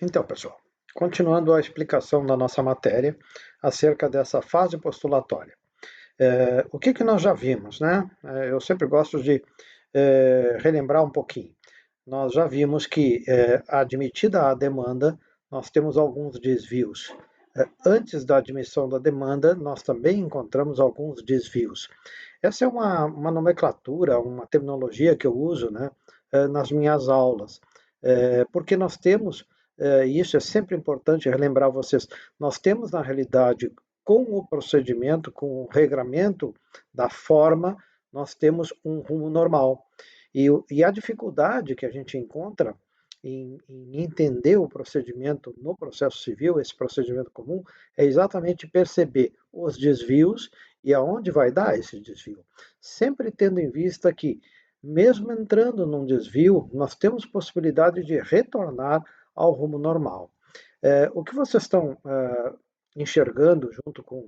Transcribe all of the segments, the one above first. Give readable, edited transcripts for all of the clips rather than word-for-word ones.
Então, pessoal, continuando a explicação da nossa matéria acerca dessa fase postulatória. O que nós já vimos, né? Eu sempre gosto de relembrar um pouquinho. Nós já vimos que, admitida a demanda, nós temos alguns desvios. Antes da admissão da demanda, nós também encontramos alguns desvios. Essa é uma nomenclatura, uma terminologia que eu uso, né, nas minhas aulas, porque nós temos, e isso é sempre importante relembrar vocês, nós temos na realidade, com o procedimento, com o regramento da forma, nós temos um rumo normal. E a dificuldade que a gente encontra em entender o procedimento no processo civil, esse procedimento comum, é exatamente perceber os desvios e aonde vai dar esse desvio. Sempre tendo em vista que, mesmo entrando num desvio, nós temos possibilidade de retornar ao rumo normal. O que vocês estão enxergando junto com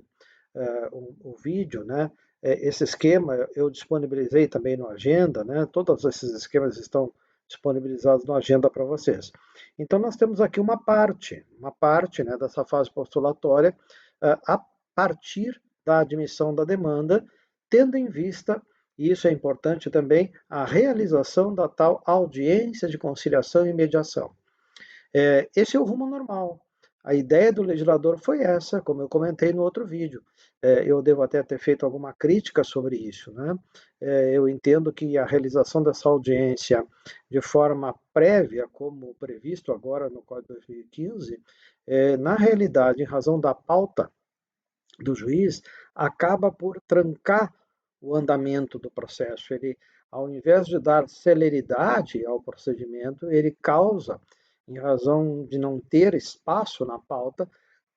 o vídeo, né? Esse esquema eu disponibilizei também no Agenda, né? Todos esses esquemas estão disponibilizados no Agenda para vocês. Então nós temos aqui uma parte, né, dessa fase postulatória a partir da admissão da demanda, tendo em vista, e isso é importante também, a realização da tal audiência de conciliação e mediação. Esse é o rumo normal. A ideia do legislador foi essa, como eu comentei no outro vídeo. Eu devo até ter feito alguma crítica sobre isso, né? Eu entendo que a realização dessa audiência de forma prévia, como previsto agora no Código de 2015, na realidade, em razão da pauta do juiz, acaba por trancar o andamento do processo. Ele, ao invés de dar celeridade ao procedimento, ele causa, em razão de não ter espaço na pauta,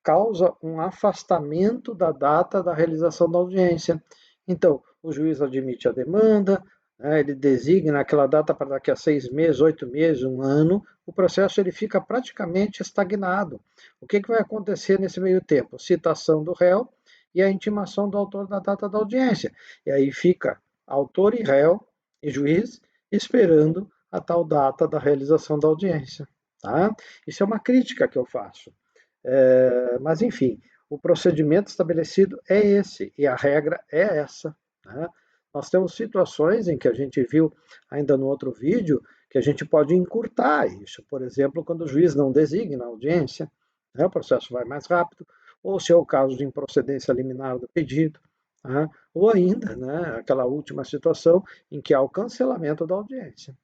causa um afastamento da data da realização da audiência. Então, o juiz admite a demanda, né, ele designa aquela data para daqui a 6 meses, 8 meses, um ano, o processo ele fica praticamente estagnado. O que vai acontecer nesse meio tempo? Citação do réu e a intimação do autor da data da audiência. E aí fica autor e réu e juiz esperando a tal data da realização da audiência. Tá? Isso é uma crítica que eu faço. Mas, enfim, o procedimento estabelecido é esse e a regra é essa. Né? Nós temos situações em que a gente viu ainda no outro vídeo que a gente pode encurtar isso. Por exemplo, quando o juiz não designa a audiência, né, o processo vai mais rápido, ou se é o caso de improcedência liminar do pedido, né, ou ainda, né, aquela última situação em que há o cancelamento da audiência.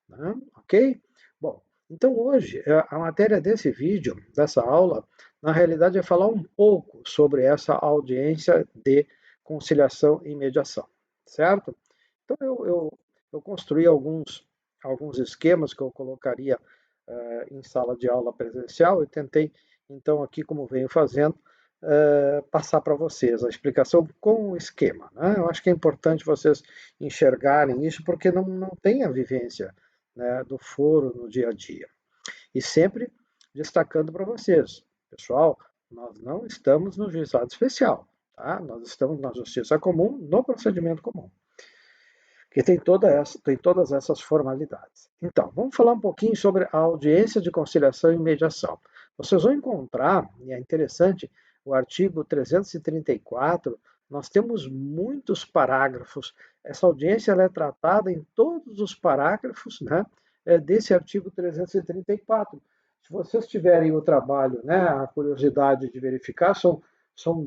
Né? Ok? Bom, então hoje a matéria desse vídeo, dessa aula, na realidade é falar um pouco sobre essa audiência de conciliação e mediação, certo? Então eu construí alguns esquemas que eu colocaria em sala de aula presencial e tentei, então aqui como venho fazendo, passar para vocês a explicação com o esquema. Né? Eu acho que é importante vocês enxergarem isso porque não tem a vivência, né, do foro no dia a dia. E sempre destacando para vocês, pessoal, nós não estamos no juizado especial, tá? Nós estamos na justiça comum, no procedimento comum, que tem todas essas formalidades. Então, vamos falar um pouquinho sobre a audiência de conciliação e mediação. Vocês vão encontrar, e é interessante, o artigo 334, nós temos muitos parágrafos. Essa audiência ela é tratada em todos os parágrafos, né, desse artigo 334. Se vocês tiverem o trabalho, né, a curiosidade de verificar, são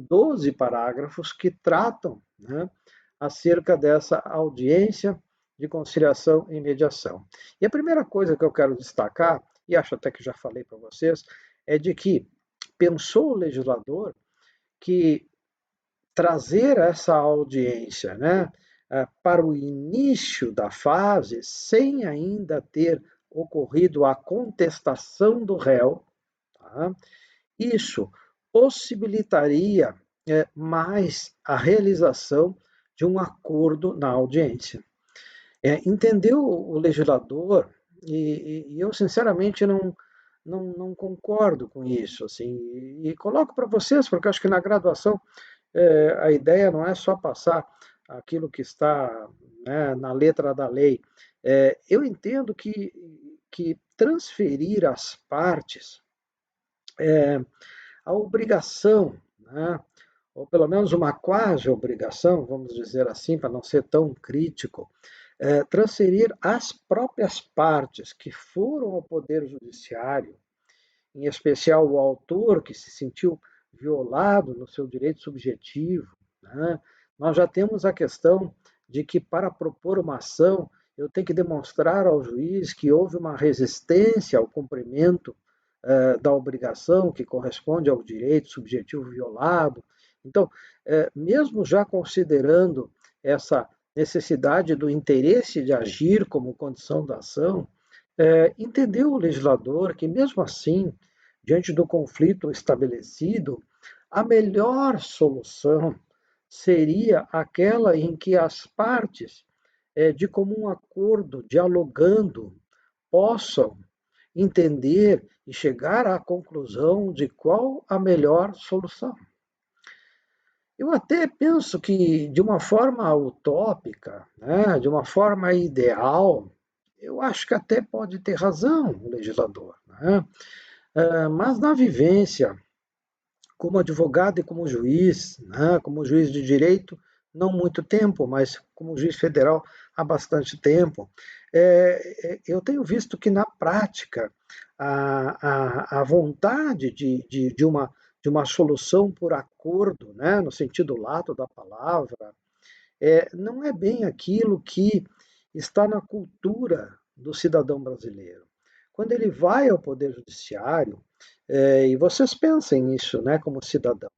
12 parágrafos que tratam, né, acerca dessa audiência de conciliação e mediação. E a primeira coisa que eu quero destacar, e acho até que já falei para vocês, é de que pensou o legislador que trazer essa audiência, né, para o início da fase, sem ainda ter ocorrido a contestação do réu, tá? Isso possibilitaria mais a realização de um acordo na audiência. Entendeu o legislador, e eu sinceramente não concordo com isso, assim, e coloco para vocês, porque acho que na graduação a ideia não é só passar aquilo que está, né, na letra da lei. Eu entendo que transferir às partes, a obrigação, né, ou pelo menos uma quase obrigação, vamos dizer assim, para não ser tão crítico, transferir às próprias partes que foram ao Poder Judiciário, em especial o autor que se sentiu violado no seu direito subjetivo, né? Nós já temos a questão de que para propor uma ação eu tenho que demonstrar ao juiz que houve uma resistência ao cumprimento da obrigação que corresponde ao direito subjetivo violado. Então, mesmo já considerando essa necessidade do interesse de agir como condição da ação, entendeu o legislador que, mesmo assim, diante do conflito estabelecido, a melhor solução seria aquela em que as partes, de comum acordo, dialogando, possam entender e chegar à conclusão de qual a melhor solução. Eu até penso que, de uma forma utópica, né, de uma forma ideal, eu acho que até pode ter razão o legislador. Né? Mas na vivência, como advogado e como juiz, né, como juiz de direito, não muito tempo, mas como juiz federal há bastante tempo, eu tenho visto que na prática a vontade de uma solução por acordo, né, no sentido lato da palavra, não é bem aquilo que está na cultura do cidadão brasileiro. Quando ele vai ao Poder Judiciário, e vocês pensem nisso, né, como cidadão,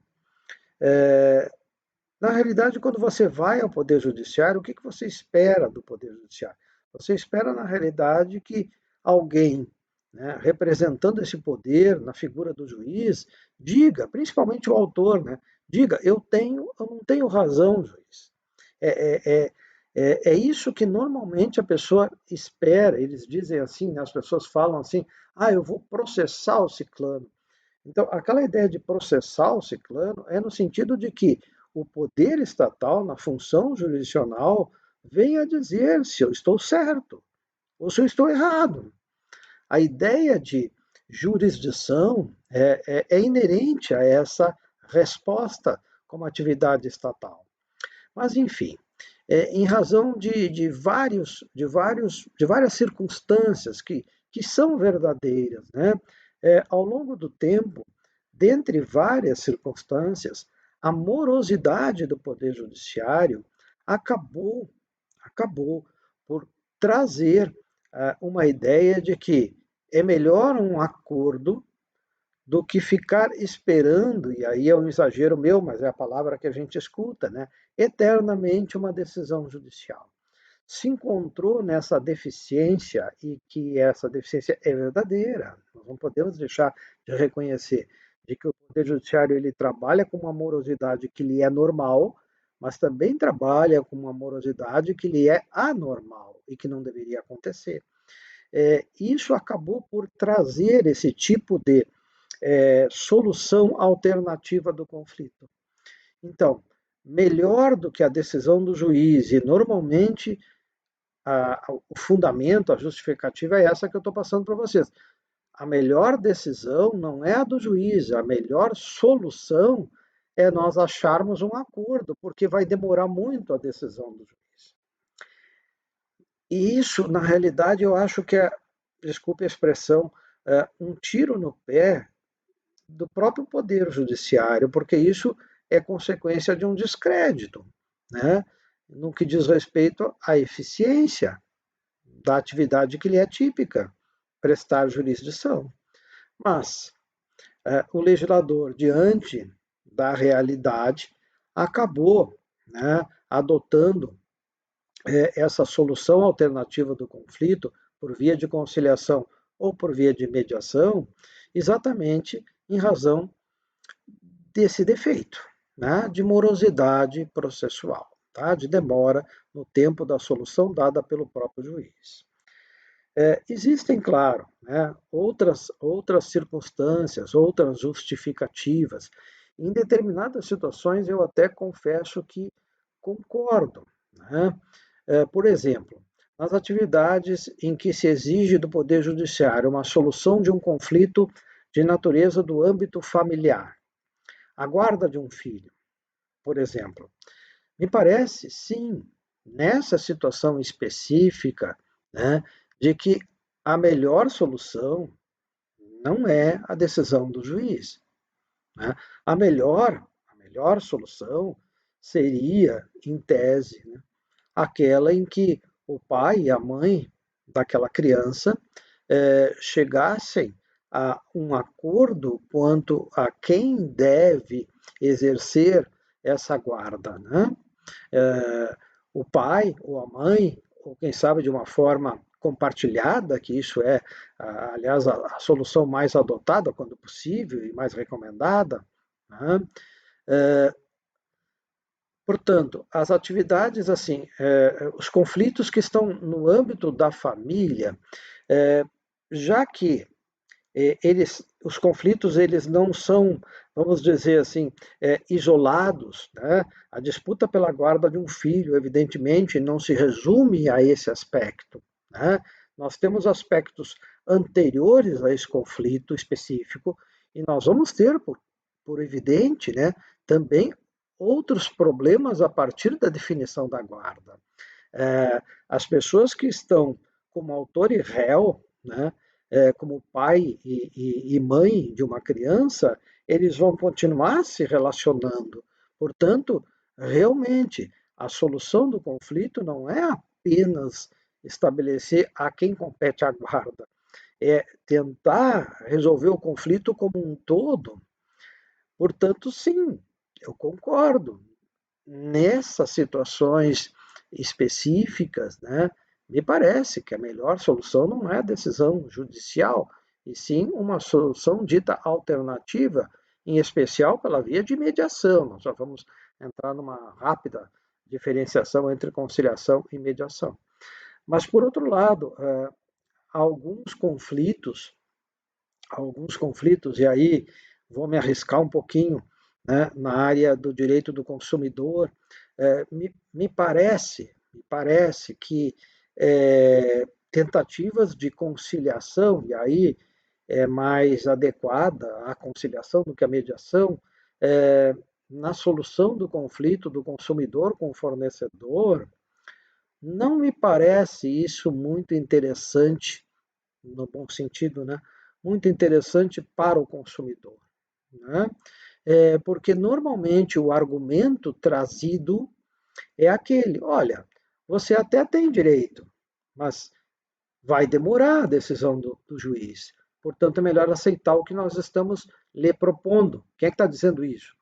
na realidade, quando você vai ao Poder Judiciário, o que você espera do Poder Judiciário? Você espera, na realidade, que alguém, né, representando esse poder na figura do juiz, diga, principalmente o autor, né, diga, eu não tenho razão, juiz. É isso que normalmente a pessoa espera. Eles dizem assim, né, as pessoas falam assim, eu vou processar o ciclano. Então, aquela ideia de processar o ciclano é no sentido de que o poder estatal, na função jurisdicional, venha dizer se eu estou certo ou se eu estou errado. A ideia de jurisdição é inerente a essa resposta como atividade estatal. Mas, enfim, em razão de várias circunstâncias que são verdadeiras, né? Ao longo do tempo, dentre várias circunstâncias, a morosidade do Poder Judiciário acabou por trazer uma ideia de que é melhor um acordo do que ficar esperando, e aí é um exagero meu, mas é a palavra que a gente escuta, né? Eternamente uma decisão judicial. Se encontrou nessa deficiência, e que essa deficiência é verdadeira, nós não podemos deixar de reconhecer de que o Poder Judiciário ele trabalha com uma morosidade que lhe é normal, mas também trabalha com uma morosidade que lhe é anormal e que não deveria acontecer. Isso acabou por trazer esse tipo de solução alternativa do conflito. Então, melhor do que a decisão do juiz, e normalmente o fundamento, a justificativa é essa que eu estou passando para vocês. A melhor decisão não é a do juiz, a melhor solução é nós acharmos um acordo, porque vai demorar muito a decisão do juiz. E isso, na realidade, eu acho que desculpe a expressão, um tiro no pé do próprio Poder Judiciário, porque isso é consequência de um descrédito, né? No que diz respeito à eficiência da atividade que lhe é típica, prestar jurisdição. Mas o legislador, diante da realidade, acabou, né, adotando essa solução alternativa do conflito por via de conciliação ou por via de mediação, exatamente em razão desse defeito, né, de morosidade processual, tá, de demora no tempo da solução dada pelo próprio juiz. Existem, claro, né, outras circunstâncias, outras justificativas. Em determinadas situações, eu até confesso que concordo. Né? Por exemplo, nas atividades em que se exige do Poder Judiciário uma solução de um conflito de natureza do âmbito familiar. A guarda de um filho, por exemplo. Me parece, sim, nessa situação específica, né, de que a melhor solução não é a decisão do juiz. Né? A melhor solução seria, em tese, né, aquela em que o pai e a mãe daquela criança chegassem a um acordo quanto a quem deve exercer essa guarda, né? O pai ou a mãe, ou quem sabe de uma forma compartilhada, que isso é, aliás, a solução mais adotada quando possível e mais recomendada, né? Portanto, as atividades, assim, os conflitos que estão no âmbito da família, já que os conflitos eles não são, vamos dizer assim, isolados, né? A disputa pela guarda de um filho, evidentemente, não se resume a esse aspecto, né? Nós temos aspectos anteriores a esse conflito específico e nós vamos ter, por evidente, né, também outros problemas a partir da definição da guarda. As pessoas que estão como autor e réu, né, como pai e mãe de uma criança, eles vão continuar se relacionando. Portanto, realmente, a solução do conflito não é apenas estabelecer a quem compete a guarda, é tentar resolver o conflito como um todo. Portanto, sim, eu concordo. Nessas situações específicas, né, me parece que a melhor solução não é a decisão judicial, e sim uma solução dita alternativa, em especial pela via de mediação. Nós já vamos entrar numa rápida diferenciação entre conciliação e mediação. Mas, por outro lado, alguns conflitos, e aí vou me arriscar um pouquinho, né, na área do direito do consumidor, me parece que tentativas de conciliação, e aí é mais adequada a conciliação do que a mediação, na solução do conflito do consumidor com o fornecedor, não me parece isso muito interessante, no bom sentido, né? Muito interessante para o consumidor, né? Porque normalmente o argumento trazido é aquele: olha, você até tem direito, mas vai demorar a decisão do juiz. Portanto, é melhor aceitar o que nós estamos lhe propondo. Quem é que está dizendo isso?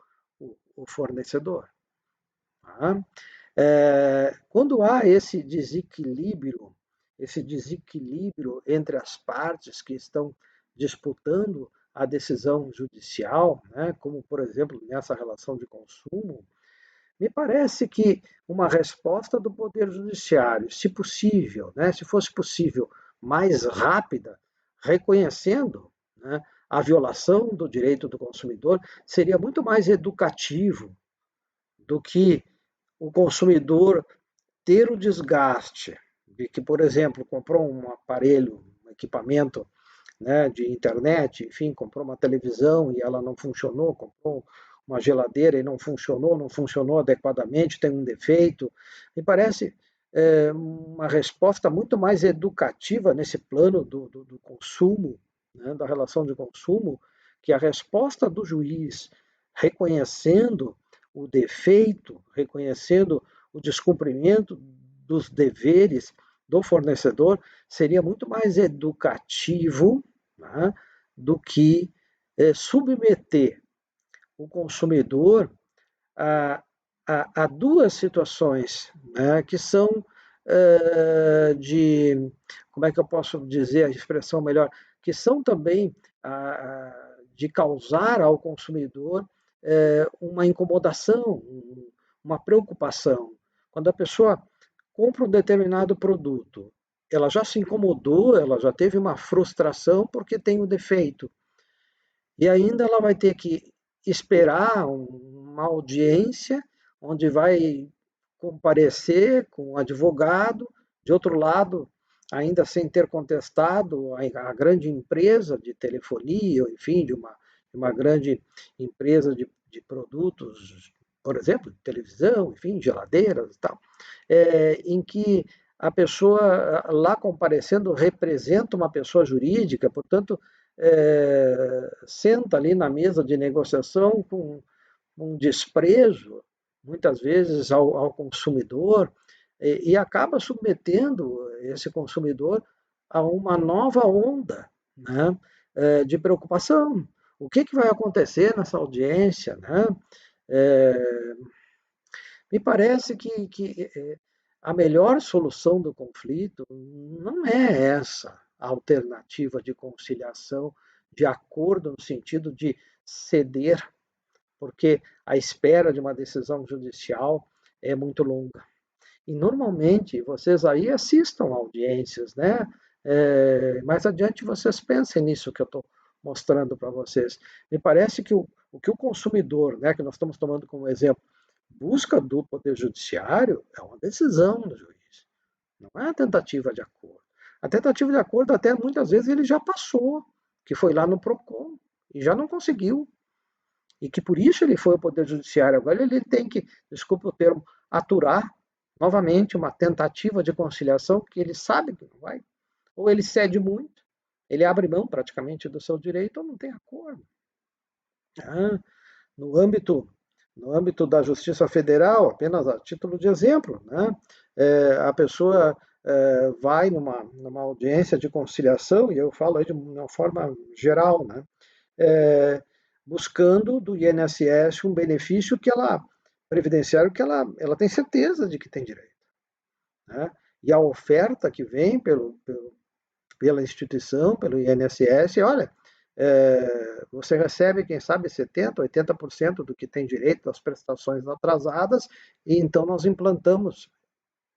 O fornecedor. Tá? Quando há esse desequilíbrio entre as partes que estão disputando a decisão judicial, né, como, por exemplo, nessa relação de consumo, me parece que uma resposta do Poder Judiciário, se possível, né, se fosse possível, mais rápida, reconhecendo, né, a violação do direito do consumidor, seria muito mais educativo do que o consumidor ter o desgaste de que, por exemplo, comprou um aparelho, um equipamento, né, de internet, enfim, comprou uma televisão e ela não funcionou, comprou uma geladeira e não funcionou adequadamente, tem um defeito. Me parece uma resposta muito mais educativa nesse plano do consumo, né, da relação de consumo, que a resposta do juiz reconhecendo o defeito, reconhecendo o descumprimento dos deveres do fornecedor, seria muito mais educativo, né, do que submeter o consumidor a duas situações, né, que são como é que eu posso dizer a expressão melhor, que são também de causar ao consumidor uma incomodação, uma preocupação. Quando a pessoa compra um determinado produto, ela já se incomodou, ela já teve uma frustração porque tem um defeito. E ainda ela vai ter que esperar uma audiência onde vai comparecer com um advogado. De outro lado, ainda sem ter contestado a grande empresa de telefonia, enfim, de uma grande empresa de produtos, por exemplo, de televisão, enfim, geladeiras e tal, em que a pessoa lá comparecendo representa uma pessoa jurídica, portanto, senta ali na mesa de negociação com um desprezo, muitas vezes, ao consumidor, e acaba submetendo esse consumidor a uma nova onda, né, de preocupação. O que, que vai acontecer nessa audiência? Né? É, Me parece que a melhor solução do conflito não é essa alternativa de conciliação, de acordo no sentido de ceder, porque a espera de uma decisão judicial é muito longa. E normalmente vocês aí assistam audiências, né? Mais adiante vocês pensem nisso que eu estou mostrando para vocês. Me parece que o que o consumidor, né, que nós estamos tomando como exemplo, busca do Poder Judiciário é uma decisão do juiz, não é a tentativa de acordo. A tentativa de acordo, até muitas vezes, ele já passou, que foi lá no PROCON, e já não conseguiu. E que por isso ele foi ao Poder Judiciário. Agora ele tem que, desculpe o termo, aturar novamente uma tentativa de conciliação que ele sabe que não vai. Ou ele cede muito, ele abre mão praticamente do seu direito, ou não tem acordo. Ah, no âmbito, no âmbito da Justiça Federal, apenas a título de exemplo, né? A pessoa vai numa audiência de conciliação, e eu falo aí de uma forma geral, né? É, buscando do INSS um benefício previdenciário que ela tem certeza de que tem direito. Né? E a oferta que vem pela instituição, pelo INSS, olha, você recebe, quem sabe, 70%, 80% do que tem direito das prestações atrasadas, e então nós implantamos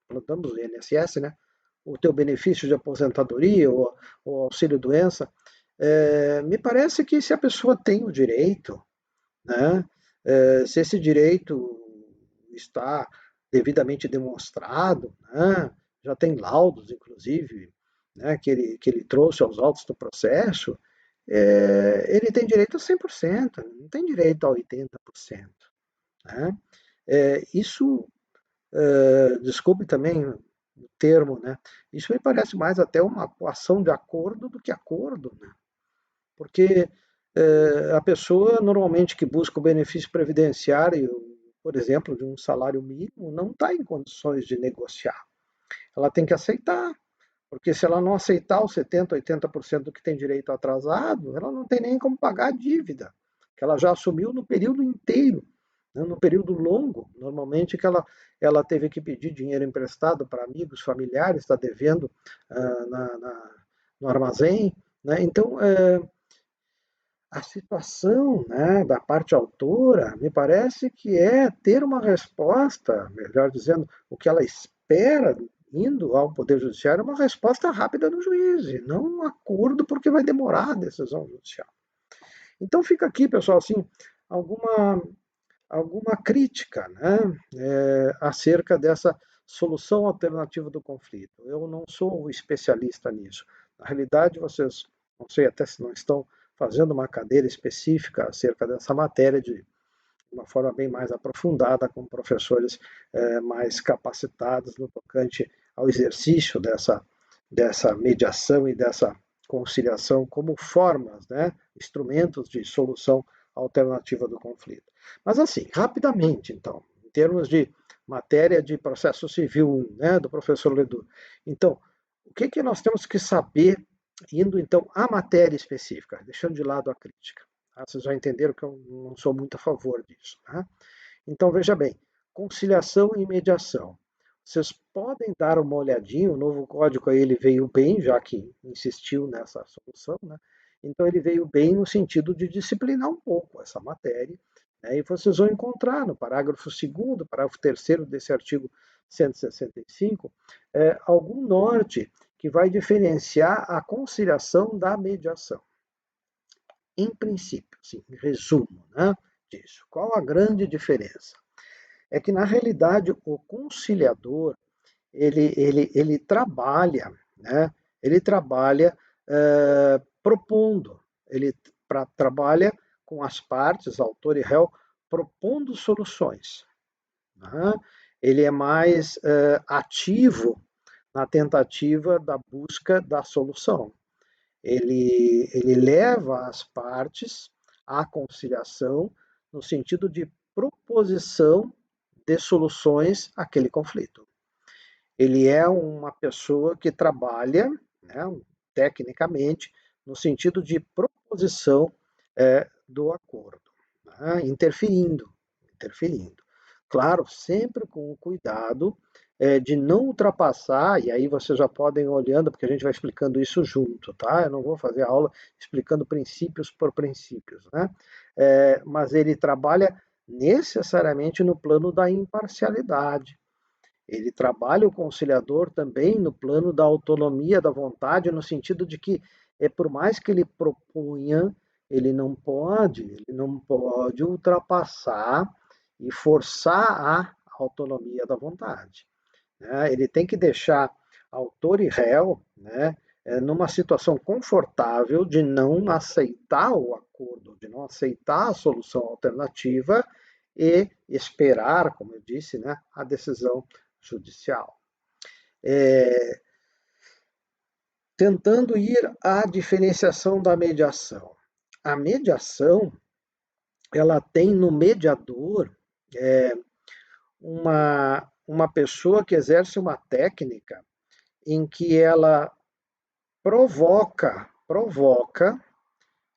o INSS, né? O teu benefício de aposentadoria ou auxílio-doença. Me parece que se a pessoa tem o direito, né, se esse direito está devidamente demonstrado, né, já tem laudos, inclusive, né, que ele trouxe aos autos do processo, ele tem direito a 100%, não tem direito a 80%. Né? Isso, desculpe também o termo, né, isso me parece mais até uma ação de acordo do que acordo, né? Porque a pessoa normalmente que busca o benefício previdenciário, por exemplo, de um salário mínimo, não está em condições de negociar. Ela tem que aceitar, porque se ela não aceitar os 70%, 80% do que tem direito atrasado, ela não tem nem como pagar a dívida, que ela já assumiu no período inteiro, né, no período longo, normalmente que ela teve que pedir dinheiro emprestado para amigos, familiares, está devendo no armazém. Né? Então, a situação, né, da parte autora me parece que é ter uma resposta, melhor dizendo, o que ela espera indo ao Poder Judiciário é uma resposta rápida do juiz, e não um acordo porque vai demorar a decisão judicial. Então fica aqui, pessoal, assim, alguma, alguma crítica, né, acerca dessa solução alternativa do conflito. Eu não sou especialista nisso. Na realidade, vocês, não sei até se não estão fazendo uma cadeira específica acerca dessa matéria de uma forma bem mais aprofundada, com professores mais capacitados no tocante ao exercício dessa mediação e dessa conciliação como formas, né, instrumentos de solução alternativa do conflito. Mas assim, rapidamente, então, em termos de matéria de processo civil, né, do professor Ledu. Então, o que, que nós temos que saber, indo então à matéria específica, deixando de lado a crítica? Tá? Vocês já entenderam que eu não sou muito a favor disso. Tá? Então, veja bem, conciliação e mediação. Vocês podem dar uma olhadinha, o novo código aí ele veio bem, já que insistiu nessa solução, né? Então ele veio bem no sentido de disciplinar um pouco essa matéria, né? E vocês vão encontrar no parágrafo 2º, parágrafo 3º desse artigo 165, algum norte que vai diferenciar a conciliação da mediação. Em princípio, sim, em resumo, né, disso. Qual a grande diferença? É que, na realidade, o conciliador, ele trabalha né? Ele trabalha propondo, ele trabalha com as partes, autor e réu, propondo soluções, né? Ele é mais ativo na tentativa da busca da solução. Ele leva as partes à conciliação no sentido de proposição de soluções àquele conflito. Ele é uma pessoa que trabalha, né, tecnicamente, no sentido de proposição do acordo, né, interferindo. Claro, sempre com o cuidado de não ultrapassar, e aí vocês já podem ir olhando, porque a gente vai explicando isso junto, tá? Eu não vou fazer a aula explicando princípios por princípios, né? Mas ele trabalha necessariamente no plano da imparcialidade. Ele trabalha o conciliador também no plano da autonomia da vontade, no sentido de que, por mais que ele propunha, ele não pode ultrapassar e forçar a autonomia da vontade, né? Ele tem que deixar autor e réu, né, numa situação confortável de não aceitar o acordo, de não aceitar a solução alternativa e esperar, como eu disse, né, a decisão judicial. Tentando ir à diferenciação da mediação. A mediação, ela tem no mediador uma pessoa que exerce uma técnica em que ela provoca,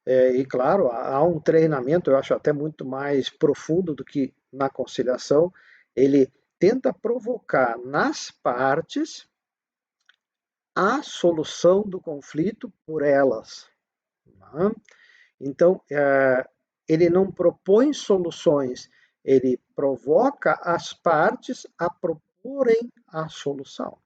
e claro, há um treinamento, eu acho até muito mais profundo do que na conciliação, ele tenta provocar nas partes a solução do conflito por elas, né? Então, ele não propõe soluções, ele provoca as partes a proporem a solução.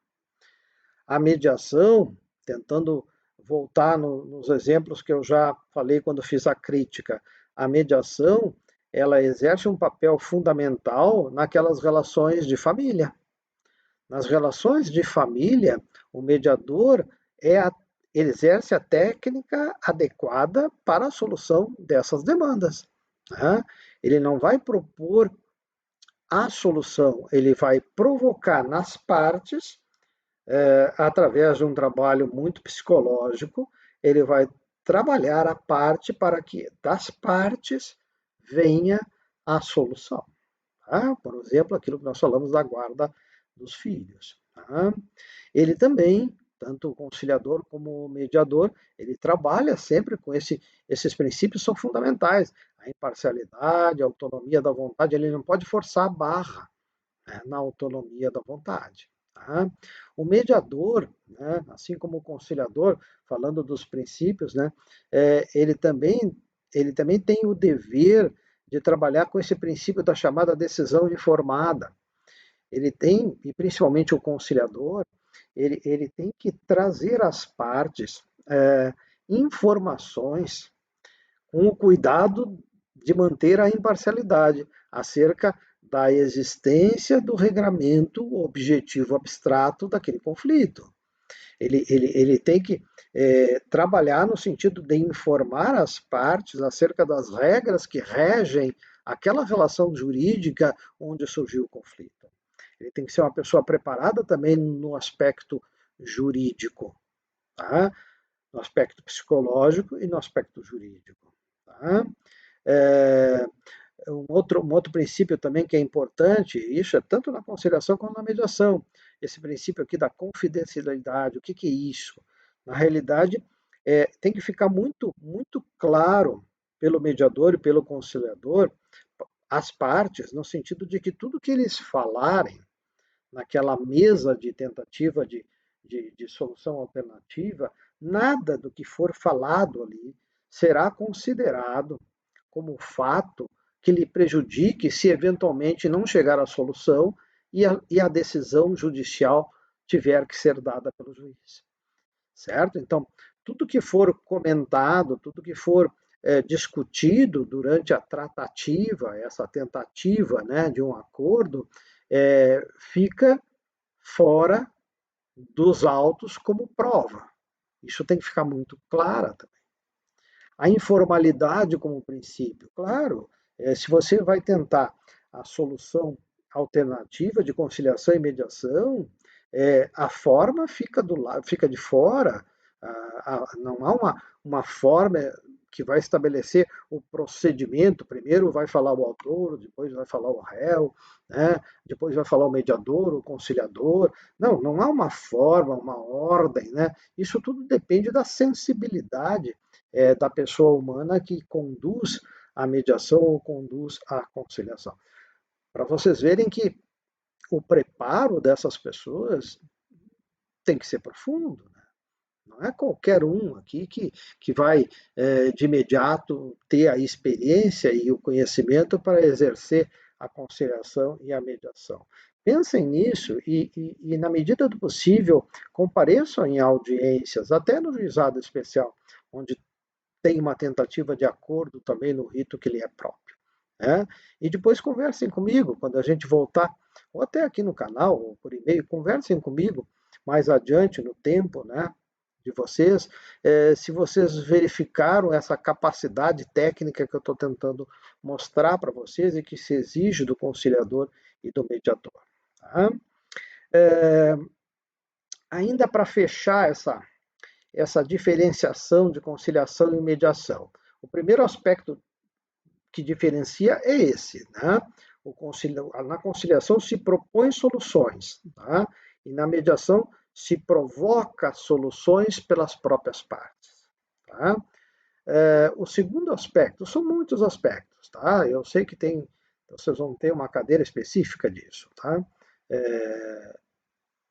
A mediação, tentando voltar nos exemplos que eu já falei quando fiz a crítica, a mediação, ela exerce um papel fundamental naquelas relações de família. Nas relações de família, o mediador exerce a técnica adequada para a solução dessas demandas, né? Ele não vai propor a solução, ele vai provocar nas partes, através de um trabalho muito psicológico, ele vai trabalhar a parte para que das partes venha a solução. Tá? Por exemplo, aquilo que nós falamos da guarda dos filhos. Tá? Ele também, tanto o conciliador como o mediador, ele trabalha sempre com esses princípios, são fundamentais. A imparcialidade, a autonomia da vontade, ele não pode forçar a barra, né, na autonomia da vontade. Tá? O mediador, né, assim como o conciliador, falando dos princípios, né, ele também tem o dever de trabalhar com esse princípio da chamada decisão informada. Ele tem, e principalmente o conciliador, ele tem que trazer às partes informações com o cuidado de manter a imparcialidade acerca da existência do regramento objetivo abstrato daquele conflito. Ele tem que trabalhar no sentido de informar as partes acerca das regras que regem aquela relação jurídica onde surgiu o conflito. Ele tem que ser uma pessoa preparada também no aspecto jurídico, tá? No aspecto psicológico e no aspecto jurídico. Tá? É, um outro princípio também que é importante, isso é tanto na conciliação como na mediação, esse princípio aqui da confidencialidade, o que é isso? Na realidade, tem que ficar muito, muito claro pelo mediador e pelo conciliador as partes, no sentido de que tudo que eles falarem naquela mesa de tentativa de solução alternativa, nada do que for falado ali será considerado como fato que lhe prejudique se eventualmente não chegar à solução e a decisão judicial tiver que ser dada pelo juiz. Certo? Então, tudo que for comentado, tudo que for discutido durante a tratativa, essa tentativa, né, de um acordo, fica fora dos autos como prova. Isso tem que ficar muito clara também. A informalidade como princípio, claro, se você vai tentar a solução alternativa de conciliação e mediação, a forma fica do lado, fica de fora, não há uma forma que vai estabelecer o procedimento, primeiro vai falar o autor, depois vai falar o réu, né? Depois vai falar o mediador, o conciliador. Não, não há uma forma, uma ordem, né? Isso tudo depende da sensibilidade da pessoa humana que conduz a mediação ou conduz a conciliação. Para vocês verem que o preparo dessas pessoas tem que ser profundo. Né? Não é qualquer um aqui que vai de imediato ter a experiência e o conhecimento para exercer a conciliação e a mediação. Pensem nisso e, na medida do possível, compareçam em audiências, até no juizado especial, onde tem uma tentativa de acordo também no rito que lhe é próprio. Né? E depois conversem comigo, quando a gente voltar, ou até aqui no canal, ou por e-mail, conversem comigo mais adiante no tempo, né, de vocês, se vocês verificaram essa capacidade técnica que eu estou tentando mostrar para vocês e que se exige do conciliador e do mediador. Tá? Ainda para fechar essa diferenciação de conciliação e mediação. O primeiro aspecto que diferencia é esse, né? Na conciliação se propõe soluções, tá? E na mediação se provoca soluções pelas próprias partes. Tá? O segundo aspecto, são muitos aspectos, tá? Eu sei que vocês vão ter uma cadeira específica disso, tá?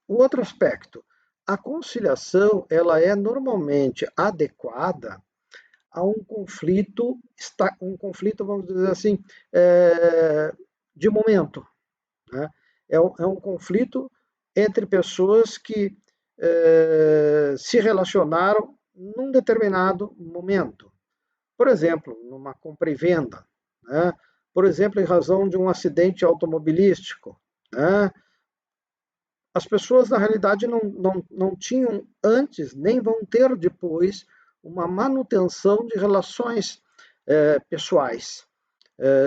O outro aspecto, a conciliação ela é normalmente adequada a um conflito, vamos dizer assim, de momento. Né? É um conflito entre pessoas que se relacionaram num determinado momento. Por exemplo, numa compra e venda. Né? Por exemplo, em razão de um acidente automobilístico. Né? As pessoas, na realidade, não tinham antes, nem vão ter depois, uma manutenção de relações pessoais.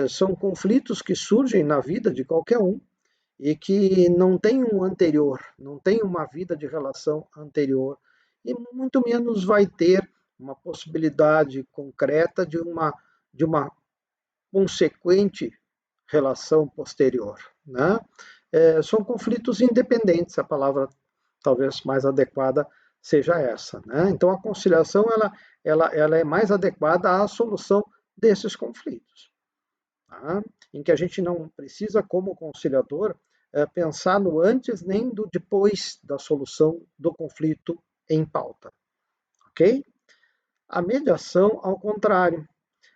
São conflitos que surgem na vida de qualquer um e que não tem um anterior, não tem uma vida de relação anterior, e muito menos vai ter uma possibilidade concreta de uma consequente relação posterior. Né? São conflitos independentes, a palavra talvez mais adequada seja essa. Né? Então, a conciliação ela é mais adequada à solução desses conflitos, tá? Em que a gente não precisa, como conciliador, pensar no antes nem do depois da solução do conflito em pauta. Ok? A mediação, ao contrário.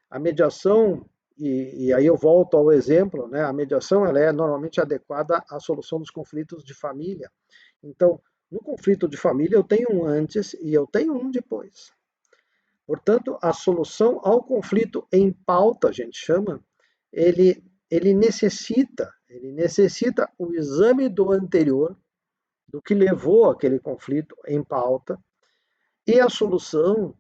A mediação, e aí eu volto ao exemplo, né? A mediação ela é normalmente adequada à solução dos conflitos de família. Então, no conflito de família eu tenho um antes e eu tenho um depois. Portanto, a solução ao conflito em pauta, a gente chama, ele necessita o exame do anterior, do que levou aquele conflito em pauta, e a solução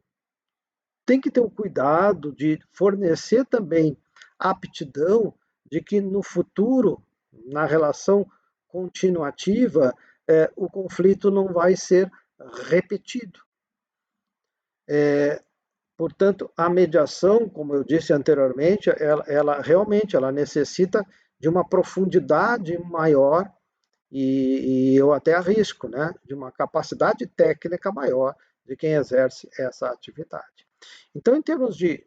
tem que ter o cuidado de fornecer também a aptidão de que no futuro, na relação continuativa, o conflito não vai ser repetido. Portanto, a mediação, como eu disse anteriormente, ela realmente necessita de uma profundidade maior e eu até arrisco, né, de uma capacidade técnica maior de quem exerce essa atividade. Então, em termos de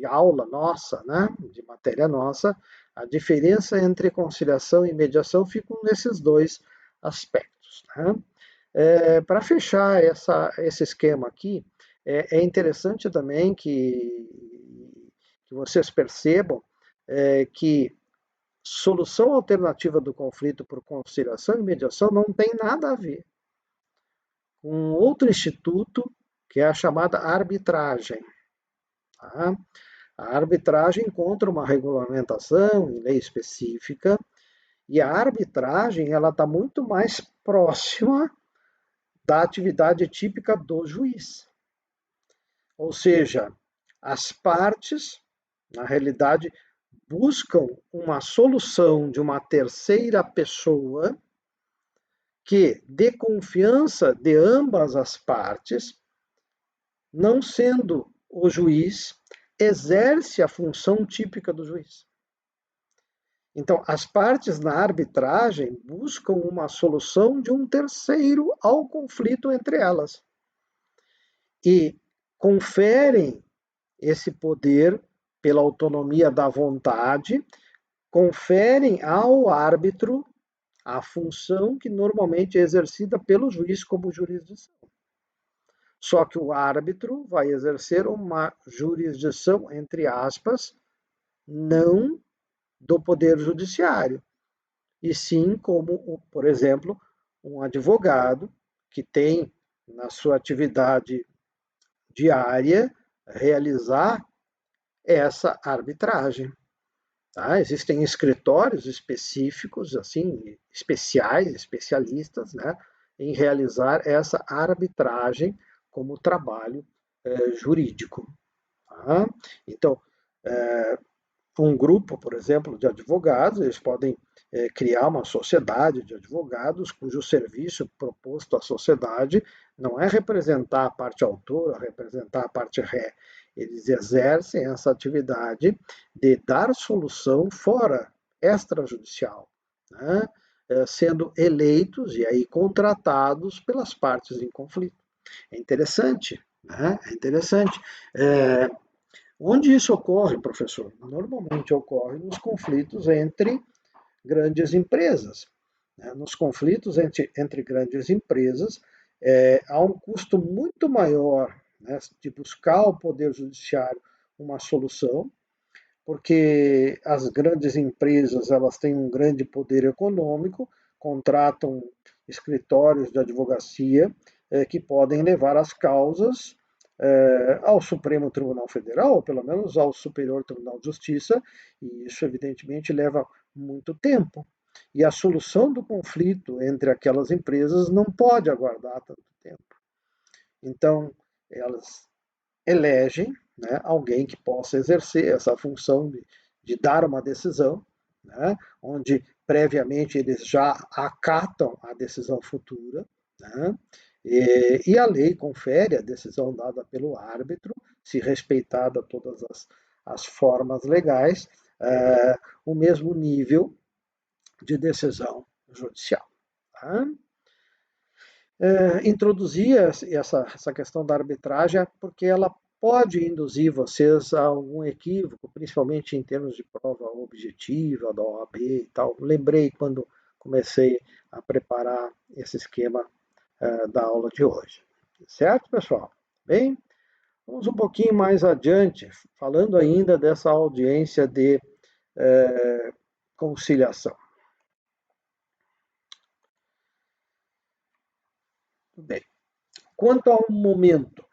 aula nossa, né, de matéria nossa, a diferença entre conciliação e mediação fica nesses dois aspectos. Né? Para fechar esse esquema aqui, é interessante também que vocês percebam que solução alternativa do conflito por conciliação e mediação não tem nada a ver com outro instituto, que é a chamada arbitragem. Tá? A arbitragem encontra uma regulamentação em lei específica, e a arbitragem ela está muito mais próxima da atividade típica do juiz. Ou seja, as partes, na realidade, buscam uma solução de uma terceira pessoa que dê confiança de ambas as partes, não sendo o juiz, exerce a função típica do juiz. Então, as partes na arbitragem buscam uma solução de um terceiro ao conflito entre elas e conferem esse poder pela autonomia da vontade, conferem ao árbitro a função que normalmente é exercida pelo juiz como jurisdição. Só que o árbitro vai exercer uma jurisdição, entre aspas, não do poder judiciário, e sim como, por exemplo, um advogado que tem na sua atividade diária realizar essa arbitragem. Tá? Existem escritórios específicos, assim, especiais, especialistas, né, em realizar essa arbitragem como trabalho jurídico. Tá? Então, um grupo, por exemplo, de advogados, eles podem criar uma sociedade de advogados cujo serviço proposto à sociedade não é representar a parte autora, representar a parte ré. Eles exercem essa atividade de dar solução fora, extrajudicial, né? Sendo eleitos e aí contratados pelas partes em conflito. É interessante, né? É interessante. Onde isso ocorre, professor? Normalmente ocorre nos conflitos entre grandes empresas. Nos conflitos entre grandes empresas, há um custo muito maior, né, de buscar ao Poder Judiciário uma solução, porque as grandes empresas elas têm um grande poder econômico, contratam escritórios de advocacia que podem levar as causas ao Supremo Tribunal Federal, ou pelo menos ao Superior Tribunal de Justiça, e isso evidentemente leva muito tempo. E a solução do conflito entre aquelas empresas não pode aguardar tanto tempo. Então, elas elegem, né, alguém que possa exercer essa função de dar uma decisão, né, onde previamente eles já acatam a decisão futura, né, e a lei confere a decisão dada pelo árbitro, se respeitada todas as formas legais, o mesmo nível de decisão judicial. Tá? Introduzir essa questão da arbitragem porque ela pode induzir vocês a algum equívoco, principalmente em termos de prova objetiva, da OAB e tal. Lembrei quando comecei a preparar esse esquema da aula de hoje. Certo, pessoal? Bem, vamos um pouquinho mais adiante, falando ainda dessa audiência de conciliação. Bem, quanto ao momento,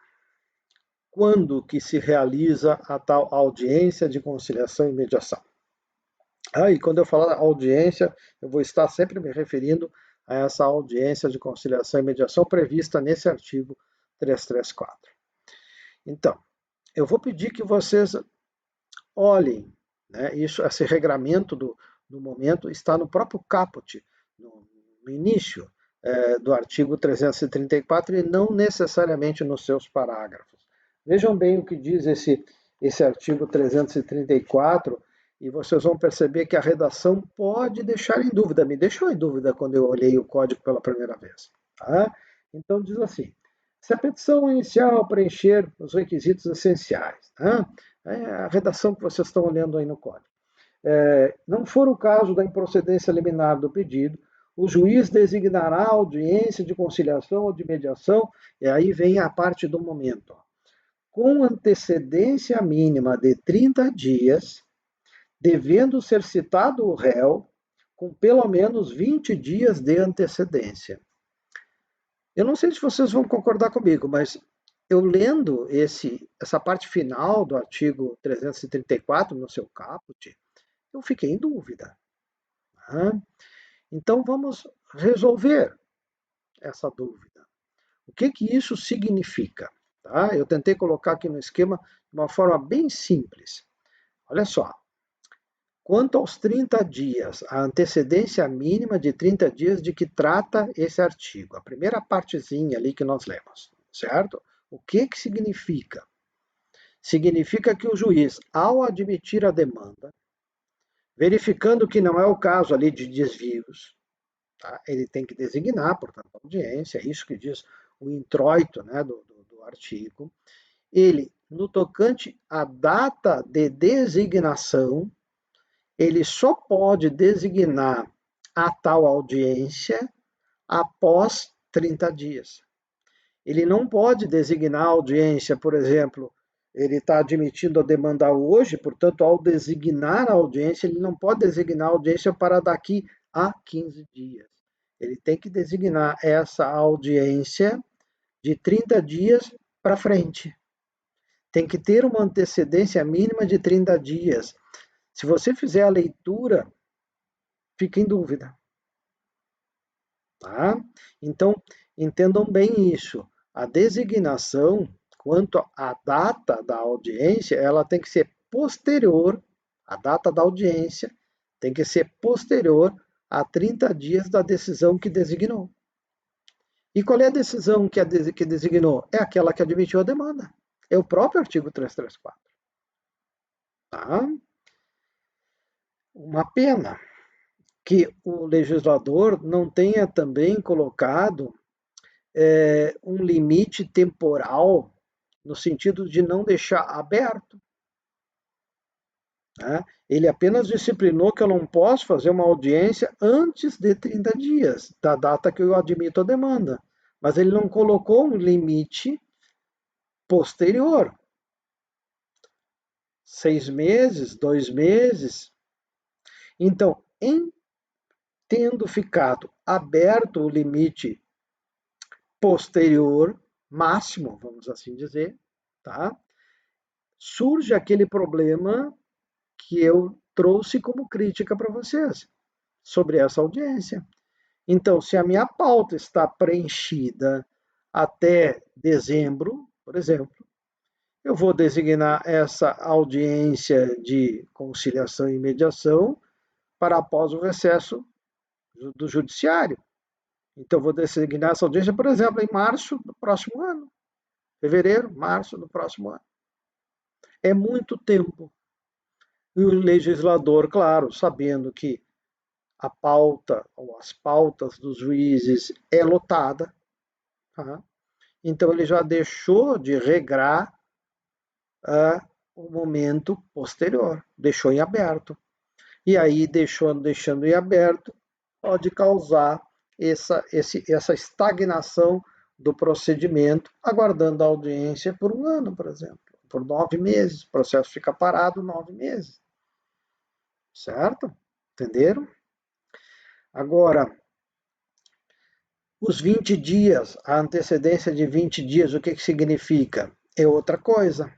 quando que se realiza a tal audiência de conciliação e mediação? E quando eu falar audiência, eu vou estar sempre me referindo a essa audiência de conciliação e mediação prevista nesse artigo 334. Então, eu vou pedir que vocês olhem, né, esse regramento do momento está no próprio caput, no início do artigo 334 e não necessariamente nos seus parágrafos. Vejam bem o que diz esse artigo 334 e vocês vão perceber que a redação pode deixar em dúvida. Me deixou em dúvida quando eu olhei o código pela primeira vez. Tá? Então diz assim, se a petição inicial preencher os requisitos essenciais, tá? É a redação que vocês estão olhando aí no código. Não for o caso da improcedência liminar do pedido, o juiz designará audiência de conciliação ou de mediação, e aí vem a parte do momento. Ó, com antecedência mínima de 30 dias, devendo ser citado o réu com pelo menos 20 dias de antecedência. Eu não sei se vocês vão concordar comigo, mas eu lendo essa parte final do artigo 334 no seu caput, eu fiquei em dúvida. Então vamos resolver essa dúvida. O que isso significa? Tá? Eu tentei colocar aqui no esquema de uma forma bem simples. Olha só. Quanto aos 30 dias, a antecedência mínima de 30 dias de que trata esse artigo, a primeira partezinha ali que nós lemos, certo? O que significa? Significa que o juiz, ao admitir a demanda, verificando que não é o caso ali de desvios, tá? Ele tem que designar, portanto, a audiência, é isso que diz o introito, né, do artigo. Ele, no tocante à data de designação, ele só pode designar a tal audiência após 30 dias. Ele não pode designar a audiência, por exemplo, ele está admitindo a demanda hoje, portanto, ao designar a audiência, ele não pode designar a audiência para daqui a 15 dias. Ele tem que designar essa audiência de 30 dias para frente. Tem que ter uma antecedência mínima de 30 dias. Se você fizer a leitura, fica em dúvida. Tá? Então, entendam bem isso. A designação, quanto à data da audiência, ela tem que ser posterior, a data da audiência tem que ser posterior a 30 dias da decisão que designou. E qual é a decisão que designou? É aquela que admitiu a demanda. É o próprio artigo 334. Tá? Uma pena que o legislador não tenha também colocado um limite temporal no sentido de não deixar aberto. Né? Ele apenas disciplinou que eu não posso fazer uma audiência antes de 30 dias, da data que eu admito a demanda. Mas ele não colocou um limite posterior. 6 meses, 2 meses. Então, em tendo ficado aberto o limite posterior, máximo, vamos assim dizer, tá? Surge aquele problema que eu trouxe como crítica para vocês sobre essa audiência. Então, se a minha pauta está preenchida até dezembro, por exemplo, eu vou designar essa audiência de conciliação e mediação para após o recesso do judiciário. Então, vou designar essa audiência, por exemplo, em março do próximo ano. Fevereiro, março do próximo ano. É muito tempo. E o legislador, claro, sabendo que a pauta ou as pautas dos juízes é lotada, tá? Então ele já deixou de regrar o momento posterior, deixou em aberto. E aí, deixando em aberto, pode causar essa estagnação do procedimento, aguardando a audiência por um ano, por exemplo, por 9 meses. O processo fica parado 9 meses. Certo? Entenderam? Agora, os 20 dias, a antecedência de 20 dias, o que significa? É outra coisa.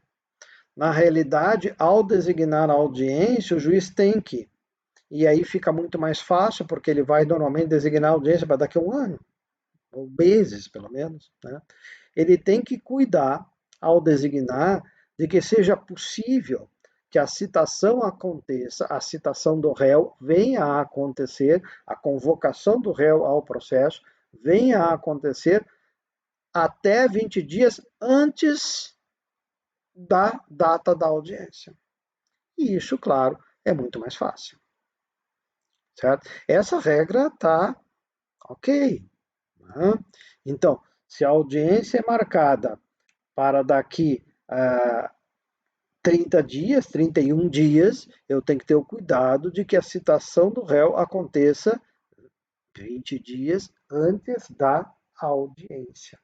Na realidade, ao designar a audiência, o juiz tem que, e aí fica muito mais fácil, porque ele vai normalmente designar a audiência para daqui a um ano, ou meses, pelo menos, né? Ele tem que cuidar, ao designar, de que seja possível que a citação aconteça, a citação do réu venha a acontecer, a convocação do réu ao processo venha a acontecer até 20 dias antes da data da audiência. E isso, claro, é muito mais fácil. Certo? Essa regra está ok. Né? Então, se a audiência é marcada para daqui a 30 dias, 31 dias, eu tenho que ter o cuidado de que a citação do réu aconteça 20 dias antes da audiência.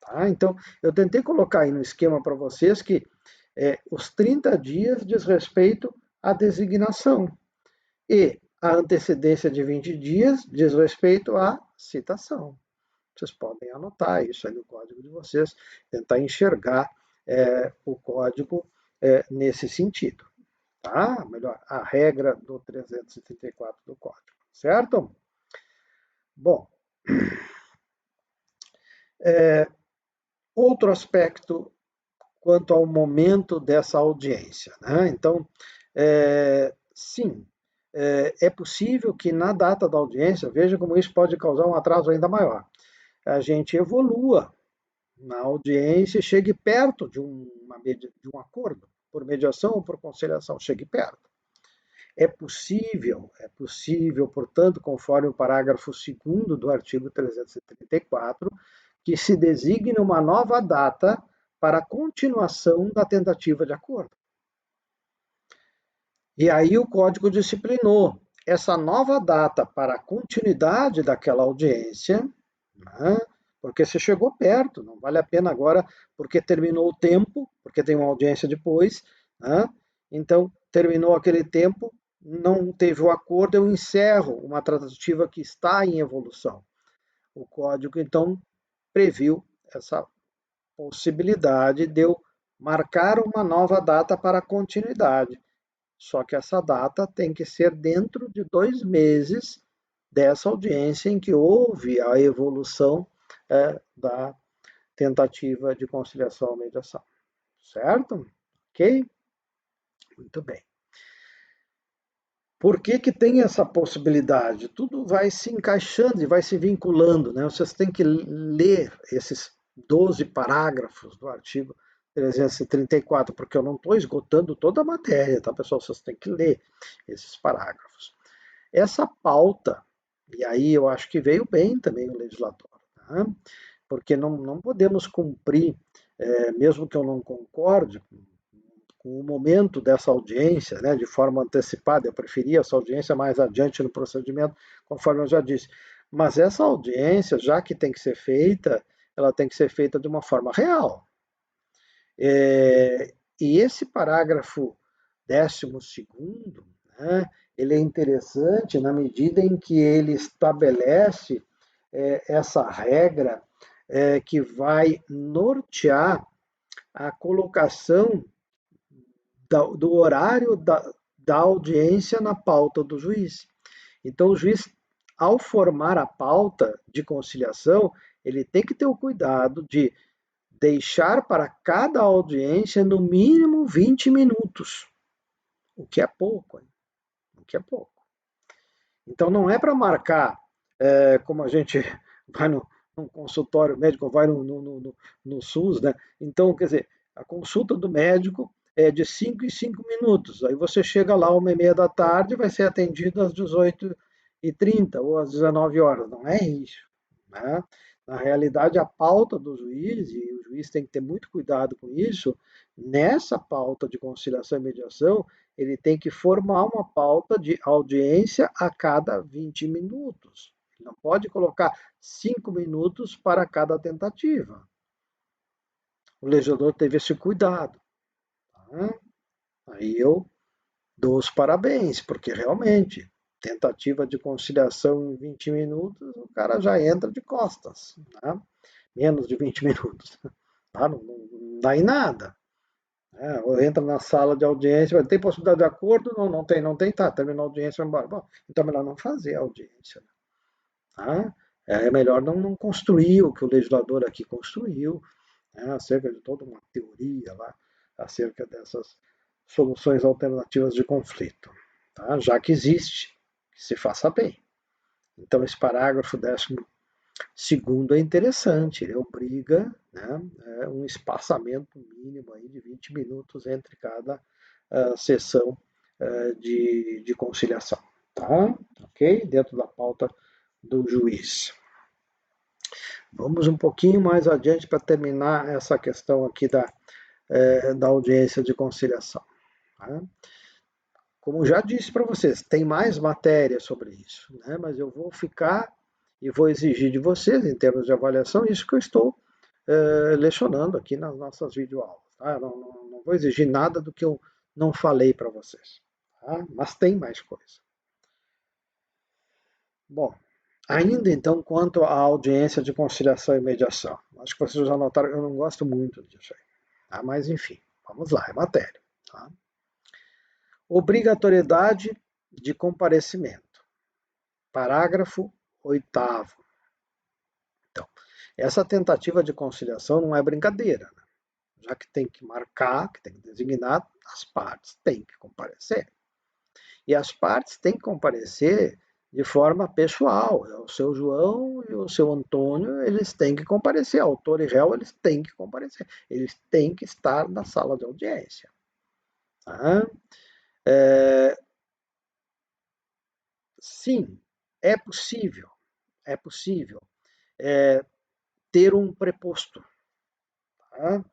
Tá? Então, eu tentei colocar aí no esquema para vocês que os 30 dias diz respeito à designação e a antecedência de 20 dias diz respeito à citação. Vocês podem anotar isso aí no código de vocês, tentar enxergar o código nesse sentido. Tá? Melhor, a regra do 334 do código, certo? Bom, Outro aspecto quanto ao momento dessa audiência, né? Então, sim, é possível que na data da audiência, veja como isso pode causar um atraso ainda maior, a gente evolua na audiência e chegue perto de um acordo, por mediação ou por conciliação, chegue perto. É possível, portanto, conforme o parágrafo 2º do artigo 334, que se designe uma nova data para a continuação da tentativa de acordo. E aí o Código disciplinou essa nova data para a continuidade daquela audiência, né? Porque se chegou perto, não vale a pena agora, porque terminou o tempo, porque tem uma audiência depois, né? Então, terminou aquele tempo, não teve o acordo, eu encerro uma tratativa que está em evolução. O Código, então, previu essa possibilidade de eu marcar uma nova data para a continuidade. Só que essa data tem que ser dentro de 2 meses dessa audiência em que houve a evolução da tentativa de conciliação ou mediação. Certo? Ok? Muito bem. Por que que tem essa possibilidade? Tudo vai se encaixando e vai se vinculando, né? Vocês têm que ler esses 12 parágrafos do artigo 334, porque eu não estou esgotando toda a matéria, tá, pessoal? Vocês têm que ler esses parágrafos. Essa pauta, e aí eu acho que veio bem também o legislador, tá? Porque não podemos cumprir, mesmo que eu não concorde com o momento dessa audiência, né, de forma antecipada, eu preferia essa audiência mais adiante no procedimento, conforme eu já disse. Mas essa audiência, já que tem que ser feita, ela tem que ser feita de uma forma real. E esse parágrafo 12º, né, ele é interessante na medida em que ele estabelece essa regra que vai nortear a colocação do horário da audiência na pauta do juiz. Então, o juiz, ao formar a pauta de conciliação, ele tem que ter o cuidado de deixar para cada audiência no mínimo 20 minutos, o que é pouco, hein? O que é pouco. Então, não é para marcar, como a gente vai no consultório médico, vai no SUS, né? Então, quer dizer, a consulta do médico é de 5 em 5 minutos. Aí você chega lá 1h30 da tarde e vai ser atendido às 18h30 ou às 19 horas. Não é isso, né? Na realidade, a pauta do juiz, e o juiz tem que ter muito cuidado com isso, nessa pauta de conciliação e mediação, ele tem que formar uma pauta de audiência a cada 20 minutos. Ele não pode colocar 5 minutos para cada tentativa. O legislador teve esse cuidado. Tá? Aí eu dou os parabéns, porque realmente, tentativa de conciliação em 20 minutos, o cara já entra de costas. Né? Menos de 20 minutos. Tá? Não dá em nada. Ou entra na sala de audiência, tem possibilidade de acordo? Não tem, tá, terminou a audiência, vai embora. Bom, então é melhor não fazer a audiência. Tá? É melhor não construir o que o legislador aqui construiu, né, acerca de toda uma teoria lá, acerca dessas soluções alternativas de conflito. Tá? Já que existe, que se faça bem. Então, esse parágrafo 12º é interessante, ele obriga, né, um espaçamento mínimo aí de 20 minutos entre cada sessão de conciliação. Tá? Ok? Dentro da pauta do juiz. Vamos um pouquinho mais adiante para terminar essa questão aqui da audiência de conciliação. Tá? Como já disse para vocês, tem mais matéria sobre isso, né? Mas eu vou ficar e vou exigir de vocês, em termos de avaliação, isso que eu estou lecionando aqui nas nossas videoaulas. Tá? Não vou exigir nada do que eu não falei para vocês. Tá? Mas tem mais coisa. Bom, ainda então, quanto à audiência de conciliação e mediação. Acho que vocês já notaram, eu não gosto muito disso aí. Tá? Mas, enfim, vamos lá, é matéria. Tá? Obrigatoriedade de comparecimento. Parágrafo 8º. Então, Essa tentativa de conciliação não é brincadeira, né? Já que tem que marcar, que tem que designar, as partes têm que comparecer. E as partes têm que comparecer de forma pessoal. O seu João e o seu Antônio, eles têm que comparecer. Autor e réu, eles têm que comparecer. Eles têm que estar na sala de audiência. Tá? Sim, é possível. É possível ter um preposto. Tá?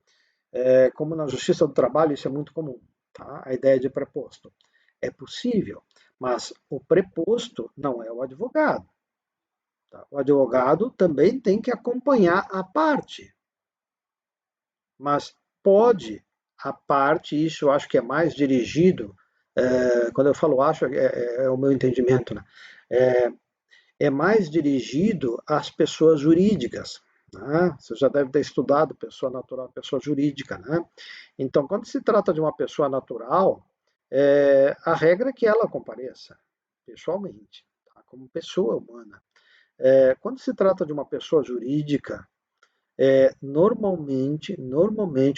Como na Justiça do Trabalho, isso é muito comum. Tá? A ideia de preposto. É possível, mas o preposto não é o advogado. Tá? O advogado também tem que acompanhar a parte, mas pode a parte, isso eu acho que é mais dirigido, quando eu falo acho, é o meu entendimento, né? É mais dirigido às pessoas jurídicas. Né? Você já deve ter estudado pessoa natural, pessoa jurídica. Né? Então, quando se trata de uma pessoa natural, a regra é que ela compareça pessoalmente, tá? Como pessoa humana. Quando se trata de uma pessoa jurídica, normalmente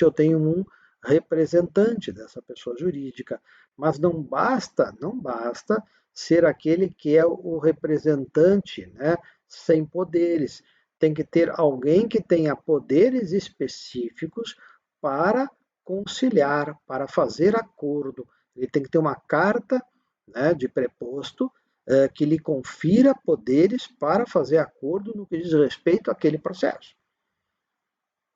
eu tenho um representante dessa pessoa jurídica, mas não basta ser aquele que é o representante, né, sem poderes. Tem que ter alguém que tenha poderes específicos para conciliar, para fazer acordo. Ele tem que ter uma carta, né, de preposto que lhe confira poderes para fazer acordo no que diz respeito àquele processo.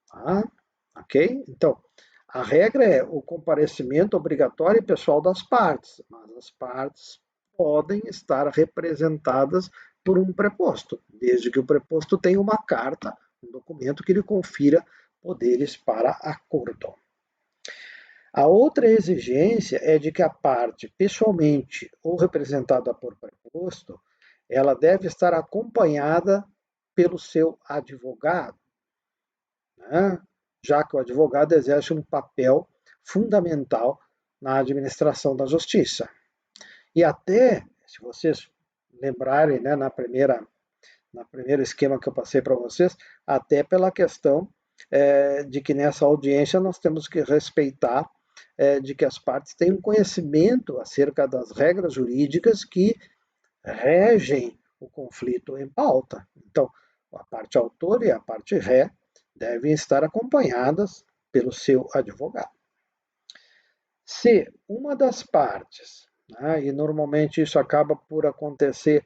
Tá? Ok? Então, a regra é o comparecimento obrigatório e pessoal das partes, mas as partes podem estar representadas por um preposto, desde que o preposto tenha uma carta, um documento que lhe confira poderes para acordo. A outra exigência é de que a parte, pessoalmente ou representada por preposto, ela deve estar acompanhada pelo seu advogado, né? Já que o advogado exerce um papel fundamental na administração da justiça. E até, se vocês lembrarem, né, na primeiro esquema que eu passei para vocês, até pela questão de que nessa audiência nós temos que respeitar de que as partes têm um conhecimento acerca das regras jurídicas que regem o conflito em pauta. Então, a parte autor e a parte ré devem estar acompanhadas pelo seu advogado. Se uma das partes, né, e normalmente isso acaba por acontecer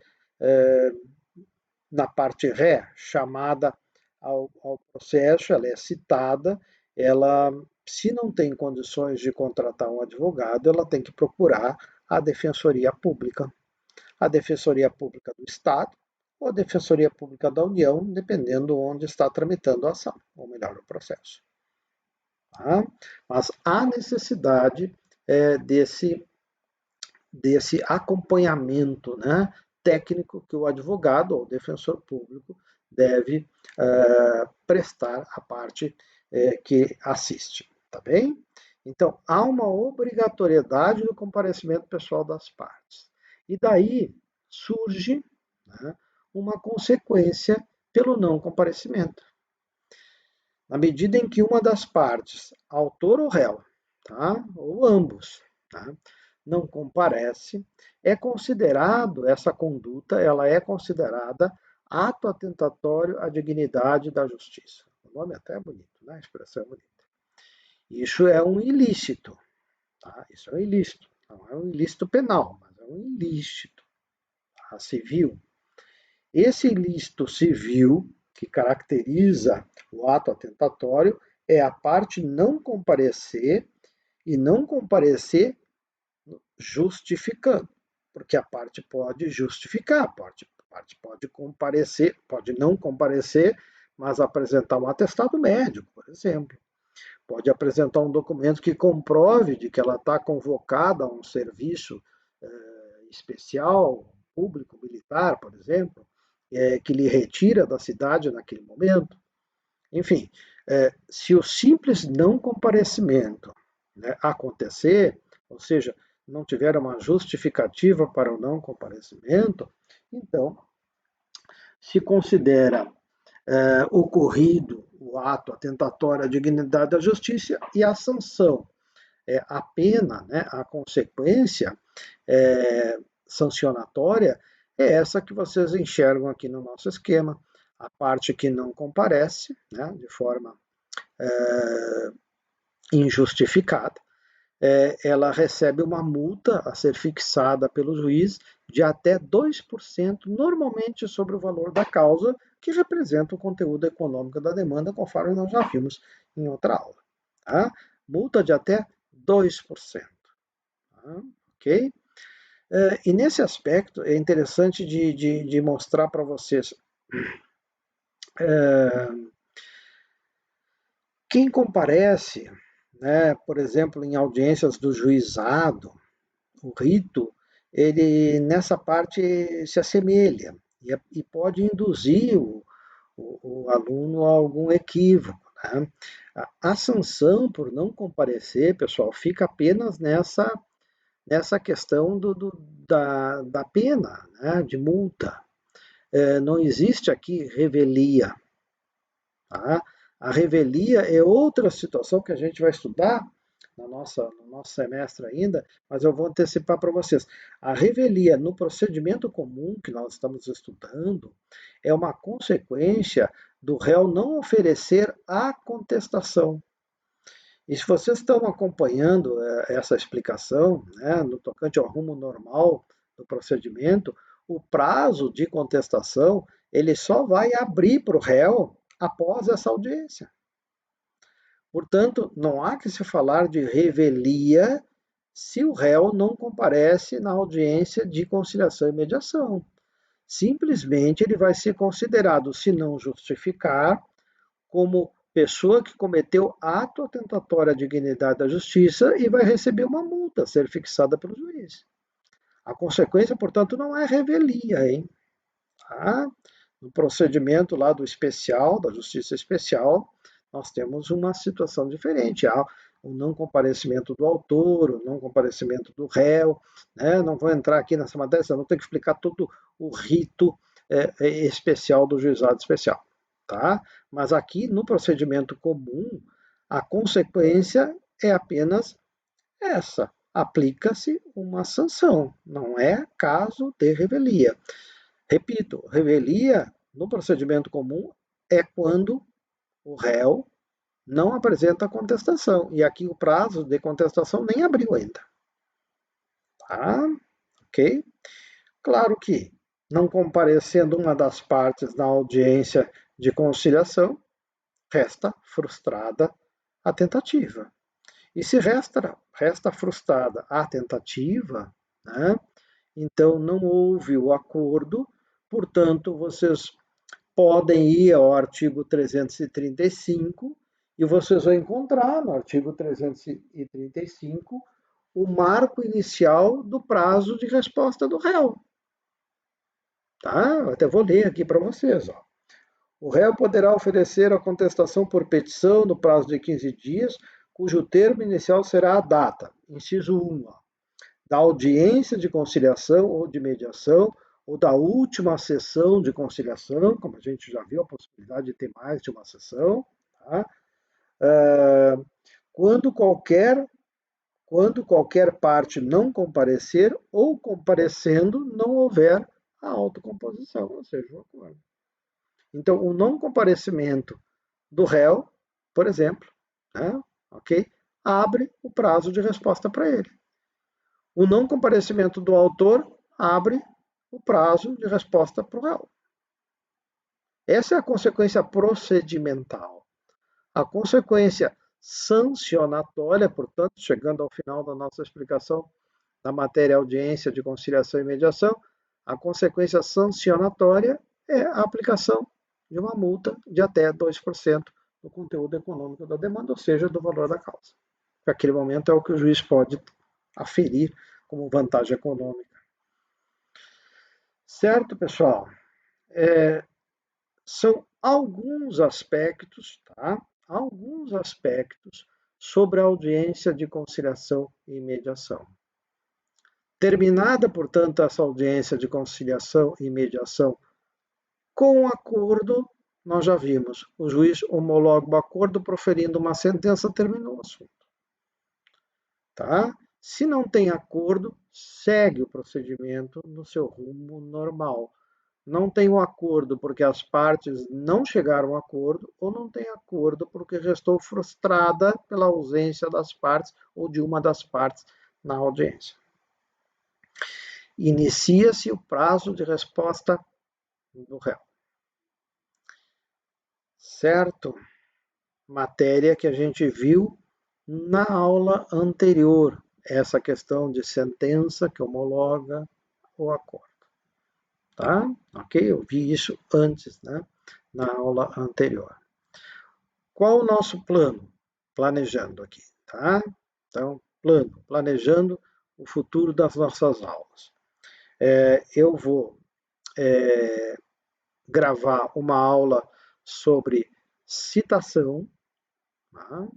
na parte ré, chamada ao processo, ela é citada, ela, se não tem condições de contratar um advogado, ela tem que procurar a Defensoria Pública. A Defensoria Pública do Estado ou a Defensoria Pública da União, dependendo onde está tramitando a ação, ou melhor, o processo. Tá? Mas há necessidade desse acompanhamento, né, técnico que o advogado ou o defensor público deve prestar à parte que assiste. Tá bem? Então, há uma obrigatoriedade do comparecimento pessoal das partes. E daí surge, né, uma consequência pelo não comparecimento. Na medida em que uma das partes, autor ou réu, tá, ou ambos, tá, não comparece, essa conduta, ela é considerada ato atentatório à dignidade da justiça. O nome até é bonito, né? A expressão é bonita. Isso é um ilícito, tá? Isso é um ilícito. Não é um ilícito penal, mas é um ilícito, tá? Civil. Esse ilícito civil, que caracteriza o ato atentatório, é a parte não comparecer e não comparecer justificando, porque a parte pode justificar, a parte pode comparecer, pode não comparecer, mas apresentar um atestado médico, por exemplo. Pode apresentar um documento que comprove de que ela está convocada a um serviço especial, público, militar, por exemplo, que lhe retira da cidade naquele momento. Enfim, se o simples não comparecimento, né, acontecer, ou seja, não tiver uma justificativa para o não comparecimento, então se considera ocorrido o ato atentatório à dignidade da justiça e a sanção. A pena, né, a consequência sancionatória é essa que vocês enxergam aqui no nosso esquema. A parte que não comparece, né, de forma injustificada, ela recebe uma multa a ser fixada pelo juiz de até 2%, normalmente sobre o valor da causa, que representa o conteúdo econômico da demanda, conforme nós já vimos em outra aula. Tá? Multa de até 2%. Tá? Ok? E nesse aspecto é interessante de mostrar para vocês. Quem comparece, né, por exemplo, em audiências do juizado, o rito, ele nessa parte se assemelha e pode induzir o aluno a algum equívoco. Né? A sanção por não comparecer, pessoal, fica apenas nessa questão da pena, né, de multa. Não existe aqui revelia. Tá? A revelia é outra situação que a gente vai estudar no nosso semestre ainda, mas eu vou antecipar para vocês. A revelia no procedimento comum que nós estamos estudando é uma consequência do réu não oferecer a contestação. E se vocês estão acompanhando essa explicação, né, no tocante ao rumo normal do procedimento, o prazo de contestação ele só vai abrir para o réu após essa audiência. Portanto, não há que se falar de revelia se o réu não comparece na audiência de conciliação e mediação. Simplesmente ele vai ser considerado, se não justificar, como pessoa que cometeu ato atentatório à dignidade da justiça e vai receber uma multa a ser fixada pelo juiz. A consequência, portanto, não é revelia, hein? Tá? No procedimento lá do especial, da justiça especial, nós temos uma situação diferente. Há o não comparecimento do autor, o não comparecimento do réu. Né? Não vou entrar aqui nessa matéria, senão vou ter que explicar todo o rito especial do juizado especial. Tá? Mas aqui, no procedimento comum, a consequência é apenas essa. Aplica-se uma sanção, não é caso de revelia. Repito, revelia no procedimento comum é quando o réu não apresenta contestação. E aqui o prazo de contestação nem abriu ainda. Tá? Ok? Claro que, não comparecendo uma das partes na audiência de conciliação, resta frustrada a tentativa. E se resta frustrada a tentativa, né, então não houve o acordo, portanto, vocês podem ir ao artigo 335 e vocês vão encontrar no artigo 335 o marco inicial do prazo de resposta do réu. Tá? Eu até vou ler aqui para vocês. Ó. O réu poderá oferecer a contestação por petição no prazo de 15 dias, cujo termo inicial será a data, inciso 1, ó, da audiência de conciliação ou de mediação, ou da última sessão de conciliação, como a gente já viu a possibilidade de ter mais de uma sessão, tá? Quando qualquer parte não comparecer ou comparecendo não houver a autocomposição, ou seja, o acordo. Então, o não comparecimento do réu, por exemplo, né, ok, abre o prazo de resposta para ele. O não comparecimento do autor abre o prazo de resposta para o réu. Essa é a consequência procedimental. A consequência sancionatória, portanto, chegando ao final da nossa explicação da matéria audiência de conciliação e mediação, a consequência sancionatória é a aplicação de uma multa de até 2% do conteúdo econômico da demanda, ou seja, do valor da causa. Naquele momento é o que o juiz pode aferir como vantagem econômica. Certo, pessoal? São alguns aspectos, tá? Alguns aspectos sobre a audiência de conciliação e mediação. Terminada, portanto, essa audiência de conciliação e mediação com acordo, nós já vimos, o juiz homologa o acordo proferindo uma sentença, terminou o assunto. Tá? Se não tem acordo, segue o procedimento no seu rumo normal. Não tem um acordo porque as partes não chegaram a acordo, ou não tem acordo porque restou frustrada pela ausência das partes ou de uma das partes na audiência. Inicia-se o prazo de resposta do réu. Certo? Matéria que a gente viu na aula anterior, essa questão de sentença que homologa o acordo. Tá? Ok? Eu vi isso antes, né? Na aula anterior. Qual o nosso plano? Planejando aqui, tá? Então, planejando o futuro das nossas aulas. Eu vou gravar uma aula sobre citação, tá?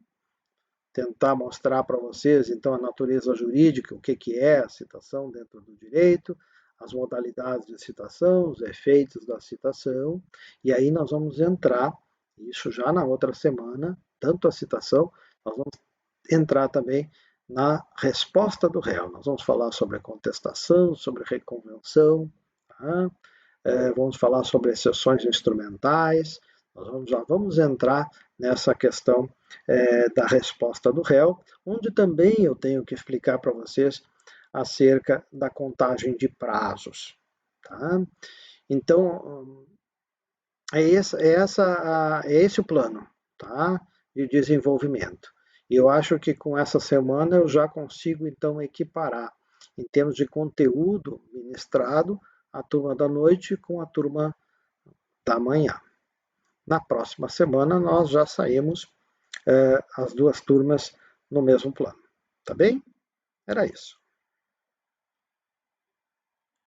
Tentar mostrar para vocês, então, a natureza jurídica, o que é a citação dentro do direito, as modalidades de citação, os efeitos da citação, e aí nós vamos entrar, isso já na outra semana, tanto a citação, nós vamos entrar também na resposta do réu. Nós vamos falar sobre a contestação, sobre a reconvenção, tá? Vamos falar sobre exceções instrumentais, nós já vamos entrar nessa questão da resposta do réu, onde também eu tenho que explicar para vocês acerca da contagem de prazos. Tá? Então, é esse o plano, tá? De desenvolvimento. E eu acho que com essa semana eu já consigo, então, equiparar, em termos de conteúdo ministrado, a turma da noite com a turma da manhã. Na próxima semana nós já saímos as duas turmas no mesmo plano. Tá bem? Era isso.